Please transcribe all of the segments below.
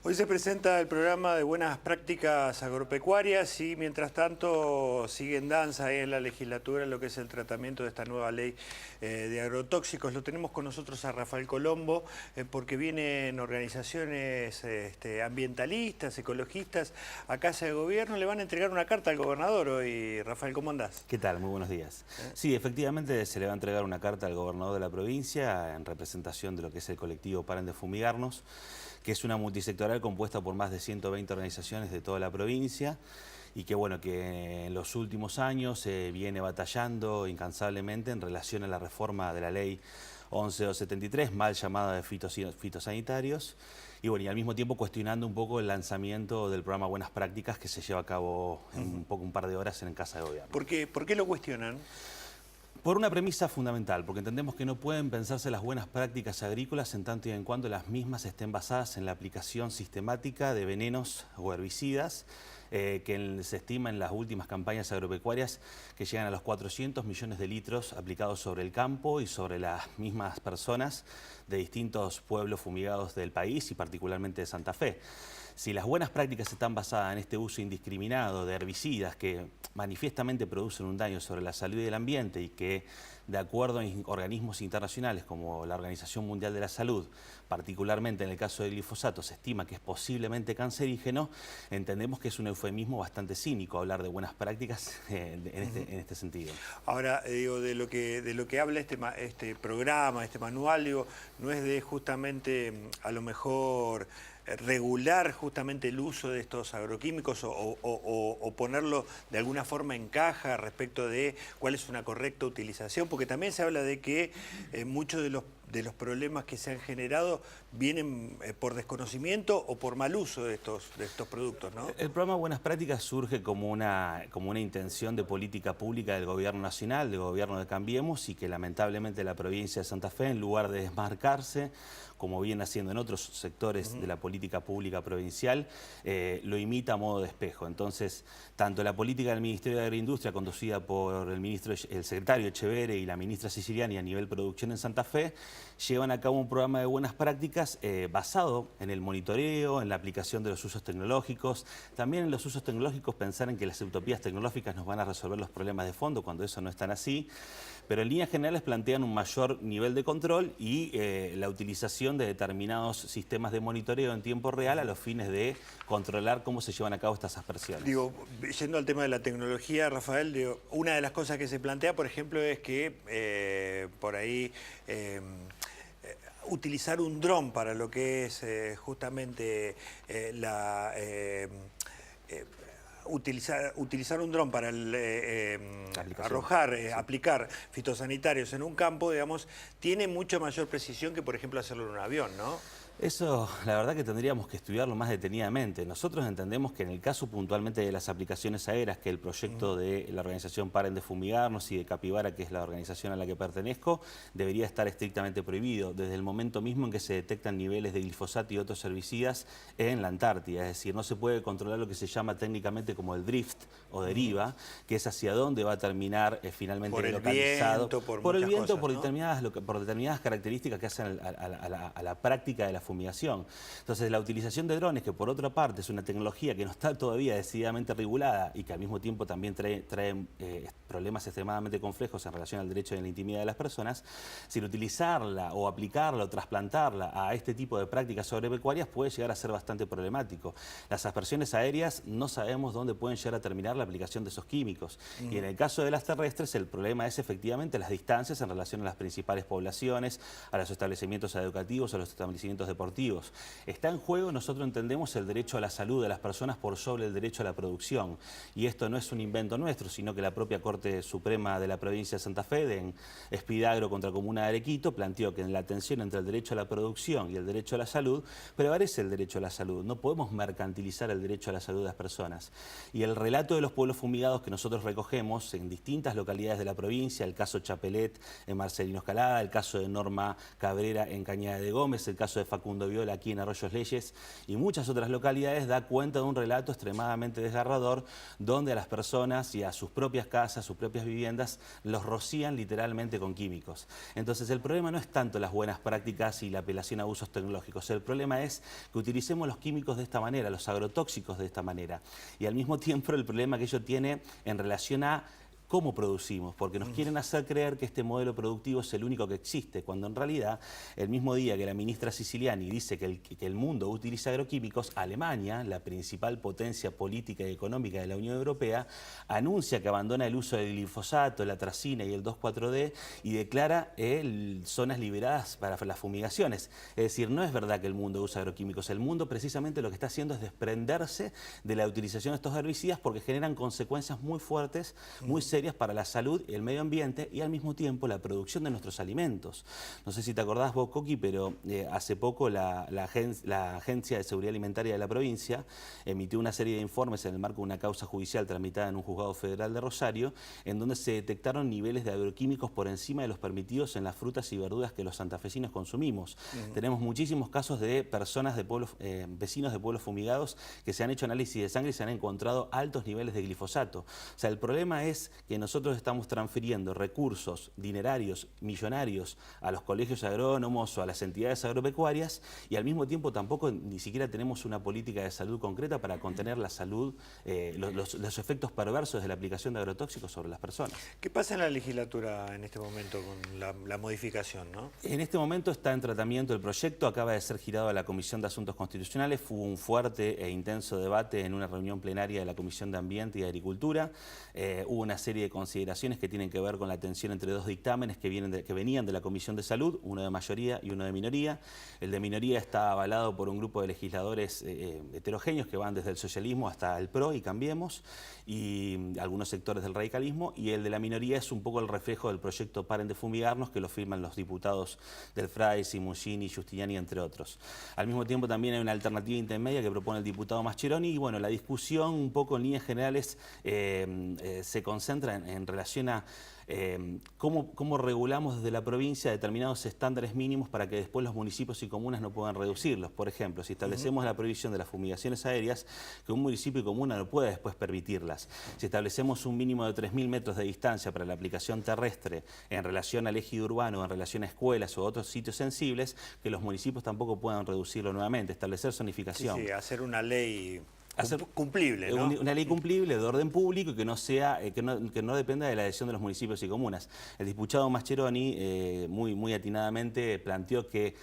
Hoy se presenta el programa de buenas prácticas agropecuarias y mientras tanto sigue en danza ahí en la legislatura lo que es el tratamiento de esta nueva ley de agrotóxicos. Lo tenemos con nosotros a Rafael Colombo porque vienen organizaciones ambientalistas, ecologistas a Casa de Gobierno. Le van a entregar una carta al gobernador hoy. Rafael, ¿cómo andás? ¿Qué tal? Muy buenos días. Sí, efectivamente se le va a entregar una carta al gobernador de la provincia en representación de lo que es el colectivo Paren de Fumigarnos, que es una multisectorial compuesta por más de 120 organizaciones de toda la provincia y que, bueno, que en los últimos años se viene batallando incansablemente en relación a la reforma de la ley 11273, mal llamada de fitosanitarios, y bueno, y al mismo tiempo cuestionando un poco el lanzamiento del programa Buenas Prácticas que se lleva a cabo en un par de horas en Casa de Gobierno. ¿Por qué lo cuestionan? Por una premisa fundamental, porque entendemos que no pueden pensarse las buenas prácticas agrícolas en tanto y en cuanto las mismas estén basadas en la aplicación sistemática de venenos o herbicidas, que se estima en las últimas campañas agropecuarias que llegan a los 400 millones de litros aplicados sobre el campo y sobre las mismas personas de distintos pueblos fumigados del país y particularmente de Santa Fe. Si las buenas prácticas están basadas en este uso indiscriminado de herbicidas que manifiestamente producen un daño sobre la salud y el ambiente y que, de acuerdo a organismos internacionales como la Organización Mundial de la Salud, particularmente en el caso del glifosato, se estima que es posiblemente cancerígeno, entendemos que es un eufemismo bastante cínico hablar de buenas prácticas en este sentido. Ahora, digo, de lo que habla este programa, este manual, digo, no es de justamente, a lo mejor, regular justamente el uso de estos agroquímicos o ponerlo de alguna forma en caja respecto de cuál es una correcta utilización, porque también se habla de que muchos de los problemas que se han generado vienen por desconocimiento o por mal uso de estos productos, ¿no? El programa Buenas Prácticas surge como una intención de política pública del gobierno nacional, del gobierno de Cambiemos, y que lamentablemente la provincia de Santa Fe, en lugar de desmarcarse, como viene haciendo en otros sectores de la política pública provincial, lo imita a modo de espejo. Entonces, tanto la política del Ministerio de Agroindustria, conducida por el secretario Echeverre y la ministra Siciliani a nivel producción en Santa Fe, llevan a cabo un programa de buenas prácticas basado en el monitoreo, en la aplicación de los usos tecnológicos. También en los usos tecnológicos pensar en que las utopías tecnológicas nos van a resolver los problemas de fondo cuando eso no es tan así. Pero en líneas generales plantean un mayor nivel de control y la utilización de determinados sistemas de monitoreo en tiempo real a los fines de controlar cómo se llevan a cabo estas aspersiones. Digo, yendo al tema de la tecnología, Rafael, digo, una de las cosas que se plantea, por ejemplo, es que por ahí utilizar un dron para lo que es justamente utilizar un dron para aplicar fitosanitarios en un campo, digamos, tiene mucho mayor precisión que, por ejemplo, hacerlo en un avión, ¿no? Eso, la verdad que tendríamos que estudiarlo más detenidamente. Nosotros entendemos que en el caso puntualmente de las aplicaciones aéreas, que el proyecto de la organización Paren de Fumigarnos y de Capibara, que es la organización a la que pertenezco, debería estar estrictamente prohibido desde el momento mismo en que se detectan niveles de glifosato y otros herbicidas en la Antártida. Es decir, no se puede controlar lo que se llama técnicamente como el drift o deriva, que es hacia dónde va a terminar finalmente por localizado. Por el viento, por determinadas características que hacen a la práctica de la fumigación. Entonces, la utilización de drones, que por otra parte es una tecnología que no está todavía decididamente regulada y que al mismo tiempo también trae problemas extremadamente complejos en relación al derecho de la intimidad de las personas, sin utilizarla o aplicarla o trasplantarla a este tipo de prácticas agropecuarias puede llegar a ser bastante problemático. Las aspersiones aéreas no sabemos dónde pueden llegar a terminar la aplicación de esos químicos. Y en el caso de las terrestres, el problema es efectivamente las distancias en relación a las principales poblaciones, a los establecimientos educativos, a los establecimientos deportivos. Está en juego, nosotros entendemos, el derecho a la salud de las personas por sobre el derecho a la producción. Y esto no es un invento nuestro, sino que la propia Corte Suprema de la provincia de Santa Fe, en Espidagro contra Comuna de Arequito, planteó que en la tensión entre el derecho a la producción y el derecho a la salud, prevalece el derecho a la salud. No podemos mercantilizar el derecho a la salud de las personas. Y el relato de los pueblos fumigados que nosotros recogemos en distintas localidades de la provincia, el caso Chapelet en Marcelino Escalada, el caso de Norma Cabrera en Cañada de Gómez, el caso de Facundo Viola aquí en Arroyos Leyes y muchas otras localidades, da cuenta de un relato extremadamente desgarrador donde a las personas y a sus propias casas, sus propias viviendas, los rocían literalmente con químicos. Entonces el problema no es tanto las buenas prácticas y la apelación a usos tecnológicos, el problema es que utilicemos los químicos de esta manera, los agrotóxicos de esta manera. Y al mismo tiempo el problema que ello tiene en relación a cómo producimos, porque nos quieren hacer creer que este modelo productivo es el único que existe, cuando en realidad el mismo día que la ministra Siciliani dice que el mundo utiliza agroquímicos, Alemania, la principal potencia política y económica de la Unión Europea, anuncia que abandona el uso del glifosato, la atracina y el 2,4-D y declara zonas liberadas para las fumigaciones. Es decir, no es verdad que el mundo usa agroquímicos, el mundo precisamente lo que está haciendo es desprenderse de la utilización de estos herbicidas porque generan consecuencias muy fuertes, muy serias para la salud, el medio ambiente y al mismo tiempo la producción de nuestros alimentos. No sé si te acordás vos, Coqui, pero hace poco la Agencia de Seguridad Alimentaria de la provincia emitió una serie de informes en el marco de una causa judicial tramitada en un juzgado federal de Rosario, en donde se detectaron niveles de agroquímicos por encima de los permitidos en las frutas y verduras que los santafesinos consumimos. Tenemos muchísimos casos de personas de pueblos, vecinos de pueblos fumigados que se han hecho análisis de sangre y se han encontrado altos niveles de glifosato. O sea, el problema es que nosotros estamos transfiriendo recursos dinerarios, millonarios, a los colegios agrónomos o a las entidades agropecuarias y al mismo tiempo tampoco ni siquiera tenemos una política de salud concreta para contener la salud, los efectos perversos de la aplicación de agrotóxicos sobre las personas. ¿Qué pasa en la legislatura en este momento con la modificación, ¿no? En este momento está en tratamiento el proyecto, acaba de ser girado a la Comisión de Asuntos Constitucionales, hubo un fuerte e intenso debate en una reunión plenaria de la Comisión de Ambiente y Agricultura, hubo una serie de consideraciones que tienen que ver con la tensión entre dos dictámenes que venían de la Comisión de Salud, uno de mayoría y uno de minoría. El de minoría está avalado por un grupo de legisladores heterogéneos que van desde el socialismo hasta el PRO y Cambiemos, y algunos sectores del radicalismo, y el de la minoría es un poco el reflejo del proyecto Paren de Fumigarnos, que lo firman los diputados del FRAI, Simuncini, Giustiniani, entre otros. Al mismo tiempo también hay una alternativa intermedia que propone el diputado Mascheroni, y bueno, la discusión un poco en líneas generales se concentra en relación a cómo regulamos desde la provincia determinados estándares mínimos para que después los municipios y comunas no puedan reducirlos. Por ejemplo, si establecemos la prohibición de las fumigaciones aéreas, que un municipio y comuna no pueda después permitirlas. Si establecemos un mínimo de 3.000 metros de distancia para la aplicación terrestre en relación al ejido urbano, en relación a escuelas o otros sitios sensibles, que los municipios tampoco puedan reducirlo nuevamente, establecer zonificación. Sí, hacer una ley cumplible, ¿no? Una ley cumplible de orden público y que no sea, que no dependa de la adhesión de los municipios y comunas. El diputado Mascheroni muy atinadamente planteó que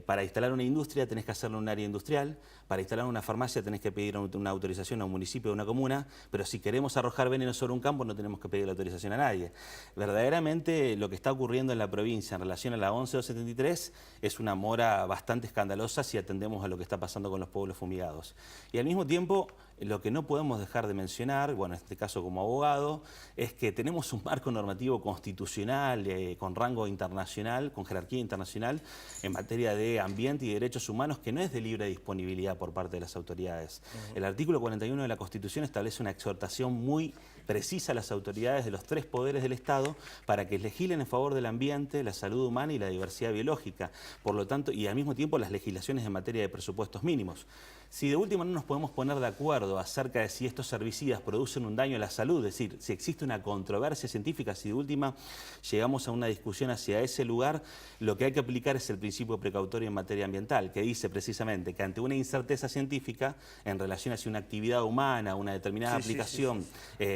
para instalar una industria tenés que hacerlo en un área industrial, para instalar una farmacia tenés que pedir una autorización a un municipio o a una comuna, pero si queremos arrojar veneno sobre un campo no tenemos que pedir la autorización a nadie. Verdaderamente lo que está ocurriendo en la provincia en relación a la 11273 es una mora bastante escandalosa si atendemos a lo que está pasando con los pueblos fumigados. Y al mismo tiempo, lo que no podemos dejar de mencionar, bueno, en este caso como abogado, es que tenemos un marco normativo constitucional con rango internacional, con jerarquía internacional, en materia de ambiente y derechos humanos, que no es de libre disponibilidad por parte de las autoridades. El artículo 41 de la Constitución establece una exhortación muy precisa a las autoridades de los 3 poderes del Estado para que legislen en favor del ambiente, la salud humana y la diversidad biológica. Por lo tanto, y al mismo tiempo las legislaciones en materia de presupuestos mínimos. Si de última no nos podemos poner de acuerdo acerca de si estos herbicidas producen un daño a la salud, es decir, si existe una controversia científica, si de última llegamos a una discusión hacia ese lugar, lo que hay que aplicar es el principio precautorio en materia ambiental, que dice precisamente que ante una incerteza científica en relación a si una actividad humana, una determinada aplicación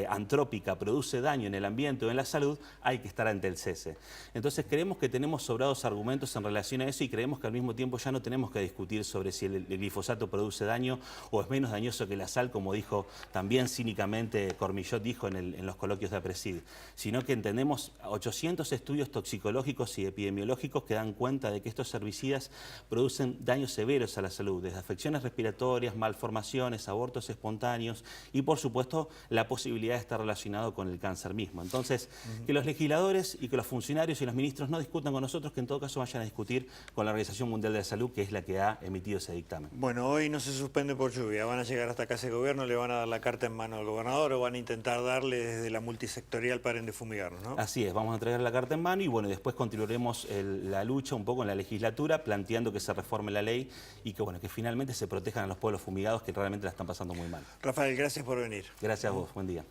antrópica produce daño en el ambiente o en la salud, hay que estar ante el cese. Entonces creemos que tenemos sobrados argumentos en relación a eso y creemos que al mismo tiempo ya no tenemos que discutir sobre si el glifosato produce daño o es menos dañoso que la sal, como dijo también cínicamente Cormillot dijo en los coloquios de APRESID, sino que entendemos 800 estudios toxicológicos y epidemiológicos que dan cuenta de que estos herbicidas producen daños severos a la salud, desde afecciones respiratorias, malformaciones, abortos espontáneos y por supuesto la posibilidad de estar relacionado con el cáncer mismo. Entonces, que los legisladores y que los funcionarios y los ministros no discutan con nosotros, que en todo caso vayan a discutir con la Organización Mundial de la Salud, que es la que ha emitido ese dictamen. Bueno, hoy no se suspende por lluvia, van a llegar hasta Casa de Gobierno, le van a dar la carta en mano al gobernador o van a intentar darle desde la multisectorial Paren de Fumigarnos, ¿no? Así es, vamos a entregar la carta en mano y bueno, después continuaremos la lucha un poco en la legislatura. legislatura planteando que se reforme la ley y que, bueno, que finalmente se protejan a los pueblos fumigados que realmente la están pasando muy mal. Rafael, gracias por venir. Gracias a vos, buen día.